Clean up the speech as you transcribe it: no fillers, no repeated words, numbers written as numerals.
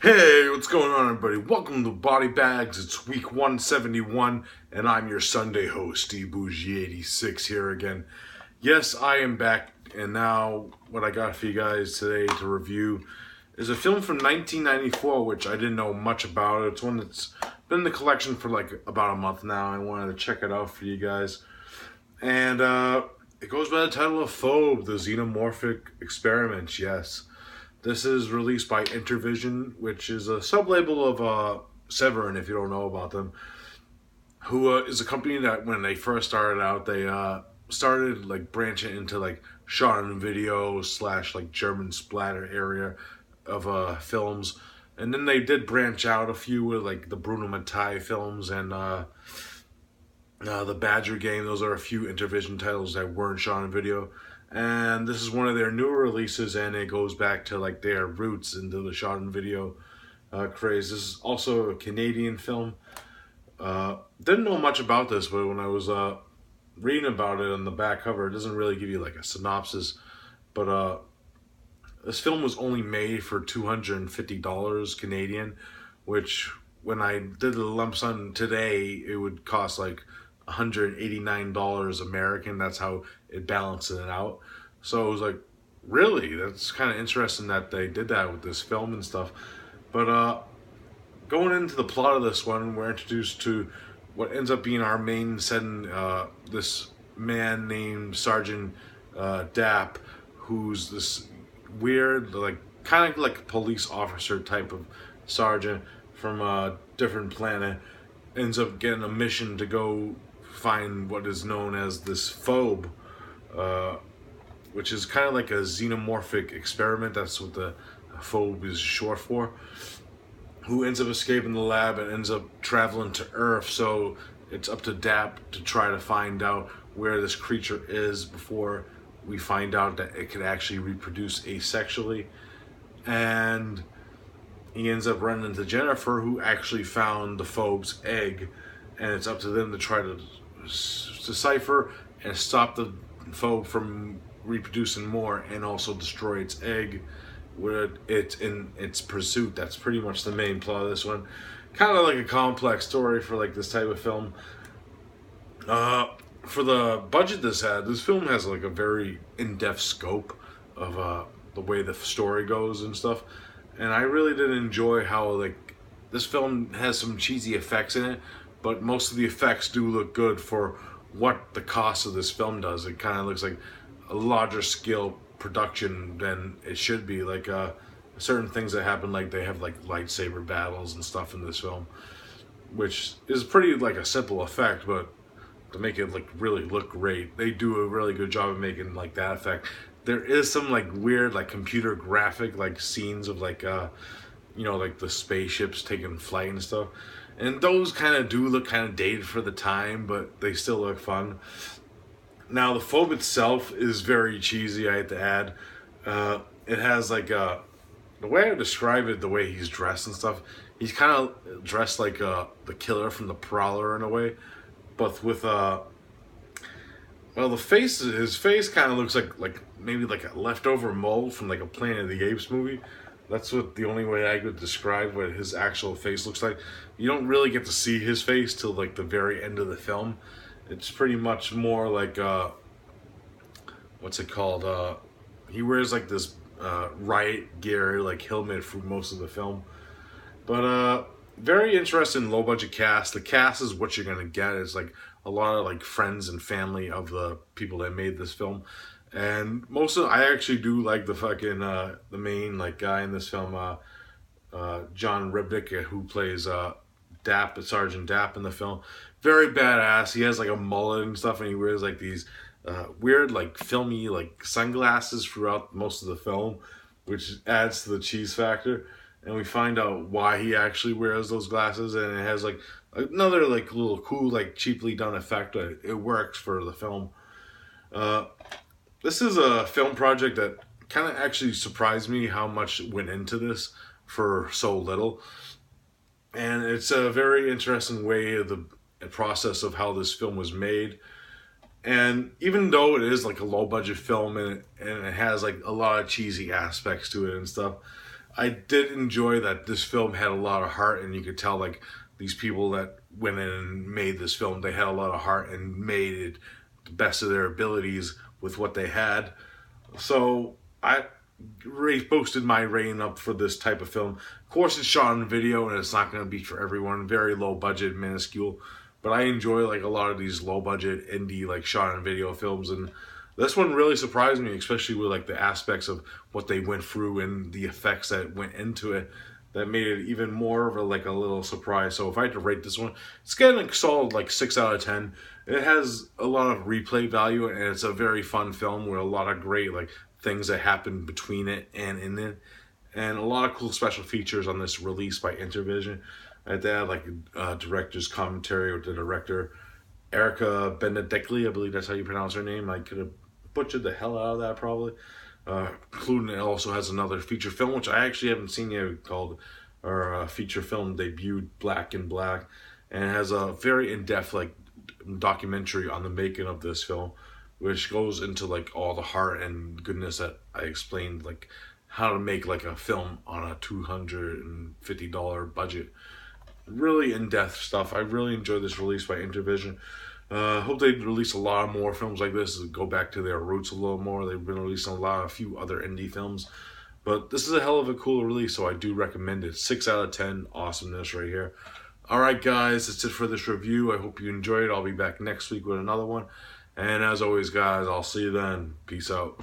Hey, what's going on, everybody? Welcome to BodyBags. It's week 171, and I'm your Sunday host, Bourgie86 here again. Yes, I am back, and now what I got for you guys today to review is a film from 1994, which I didn't know much about. It's one that's been in the collection for like about a month now. I wanted to check it out for you guys. And it goes by the title of Phobe, the Xenophobic Experiments, yes. This is released by Intervision, which is a sub-label of Severin, if you don't know about them, who is a company that when they first started out, they started like branching into like shot on video slash like German splatter area of films. And then they did branch out a few with like the Bruno Mattei films and the Badger Game. Those are a few Intervision titles that weren't shot on video. And this is one of their newer releases, and it goes back to like their roots into the shot on video craze. This is also a Canadian film. Didn't know much about this, but when I was reading about it on the back cover, it doesn't really give you like a synopsis. But this film was only made for $250 Canadian, which when I did the lump sum today, it would cost like $189 American. That's how it balances it out. So it was like, really? That's kind of interesting that they did that with this film and stuff. But going into the plot of this one, we're introduced to what ends up being our main setting. This man named Sergeant Dapp, who's this weird, like kind of like a police officer type of sergeant from a different planet, ends up getting a mission to go find what is known as this Phobe, which is kind of like a xenomorphic experiment. That's what the Phobe is short for. Who ends up escaping the lab and ends up traveling to Earth. So it's up to Dapp to try to find out where this creature is before we find out that it can actually reproduce asexually. And he ends up running into Jennifer, who actually found the Phobe's egg, and it's up to them to try to decipher and stop the Phobe from reproducing more and also destroy its egg where it's in its pursuit. That's pretty much the main plot of this one. Kind of like a complex story for like this type of film. For the budget this had, this film has like a very in-depth scope of the way the story goes and stuff. And I really did enjoy how like this film has some cheesy effects in it, but most of the effects do look good for what the cost of this film does. It kind of looks like a larger scale production than it should be. Like certain things that happen, like they have like lightsaber battles and stuff in this film, which is pretty like a simple effect, but to make it like really look great, they do a really good job of making like that effect. There is some like weird like computer graphic like scenes of like like the spaceships taking flight and stuff, and those kind of do look kind of dated for the time, but they still look fun. Now the Phobe itself is very cheesy, I have to add. It has like the way I describe it, the way he's dressed and stuff, he's kind of dressed like the killer from the Prowler in a way, but with the face, his face kind of looks like maybe like a leftover mold from like a Planet of the Apes movie. That's what the only way I could describe what his actual face looks like. You don't really get to see his face till like the very end of the film. It's pretty much more like what's it called? He wears like this riot gear like helmet for most of the film. But very interesting low budget cast. The cast is what you're gonna get. It's like a lot of like friends and family of the people that made this film. And I actually do like the fucking the main like guy in this film, John Ribnick, who plays Dapp, Sergeant Dapp in the film. Very badass. He has like a mullet and stuff, and he wears like these weird like filmy like sunglasses throughout most of the film, which adds to the cheese factor. And we find out why he actually wears those glasses, and it has like another like little cool like cheaply done effect. It works for the film. This is a film project that kind of actually surprised me how much went into this for so little. And it's a very interesting way of the process of how this film was made. And even though it is like a low budget film and it has like a lot of cheesy aspects to it and stuff, I did enjoy that this film had a lot of heart, and you could tell like these people that went in and made this film, they had a lot of heart and made it the best of their abilities with what they had. So I boosted my rating up for this type of film. Of course, it's shot on video, and it's not going to be for everyone. Very low budget, minuscule. But I enjoy like a lot of these low budget indie like shot on video films, and this one really surprised me, especially with like the aspects of what they went through and the effects that went into it. That made it even more of a like a little surprise. So if I had to rate this one, it's getting a solid like 6 out of 10. It has a lot of replay value, and it's a very fun film with a lot of great like things that happen between it and in it, and a lot of cool special features on this release by Intervision. They had like director's commentary with the director Erica Benedictli, I believe that's how you pronounce her name. I could have butchered the hell out of that probably. Including it also has another feature film, which I actually haven't seen yet, called, or feature film debuted, Black in Black, and it has a very in-depth like documentary on the making of this film, which goes into like all the heart and goodness that I explained, like how to make like a film on a $250 budget. Really in-depth stuff. I really enjoyed this release by Intervision. Hope they release a lot more films like this, go back to their roots a little more. They've been releasing a few other indie films, but this is a hell of a cool release, so I do recommend it. 6 out of 10 awesomeness right here. Alright guys, that's it for this review. I hope you enjoyed it. I'll be back next week with another one, and as always guys, I'll see you then. Peace out.